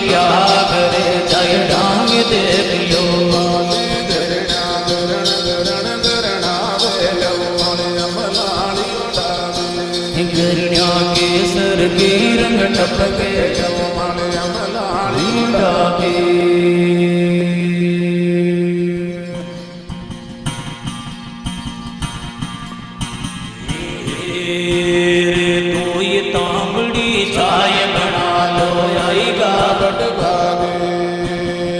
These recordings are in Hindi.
क्या करे जय डांग देख लो गरण्या के सर की रंग टपके डाके तो ये तांबड़ी चाय बना लो आएगा बट भागे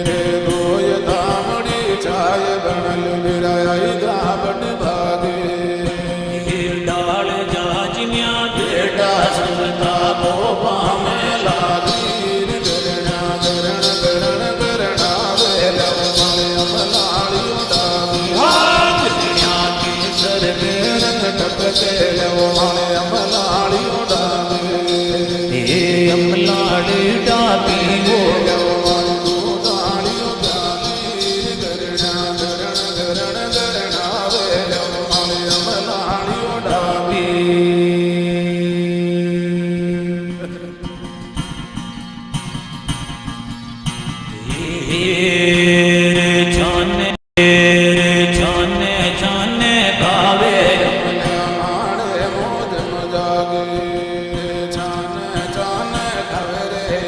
रे तो ये तांबड़ी चाय बनल मेरा आएगा बट भागे डाल जाजमिया बेटा सुनता को पामे लागी गरणा गरण गरण गरणा वेला माले अमलाड़ी उड़ावी गरणा के सर में रंग टपके लो माले अमलाड़ी उड़ावी हे अमलाड़ी डाबी हो लो माले उड़ाड़ी गरणा गरण गरण गरणा वेला माले अमलाड़ी उड़ावी जाने जाने जाने भावे माणे मोद मजागे जाने जाने खबरे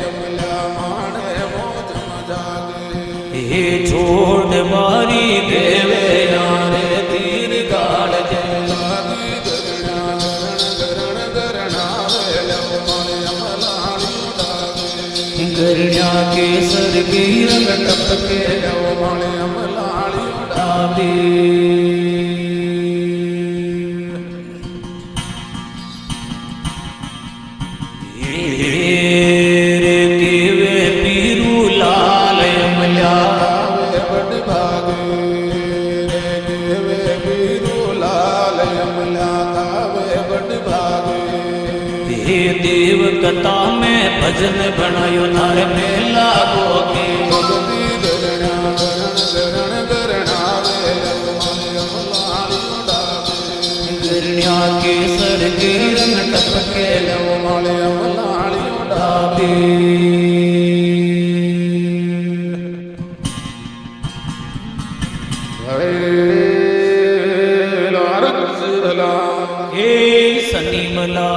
माणे मोद मजागे हे छोड़ मारी देवे यारे तीर गाड़ जे लागी गरणा गरण गरण गरणा वेला माले अमलाड़ी उड़ागे गरणा के सर की रंग टपके लो माले अमलाड़ी उड़ावी केवे पीरू लाल अमला बड़ भागे रे केवे पीरू लाल अमला खावे बड़ भागे हे देव कथा में भजन बनायो थारे मेला गोगे भगती गरणा गरण गरण गरणा वेला माले अमलाड़ी उड़ावे गरणा के सर के रंग टपके लो माले अमलाड़ी उड़ावे हे सनी मला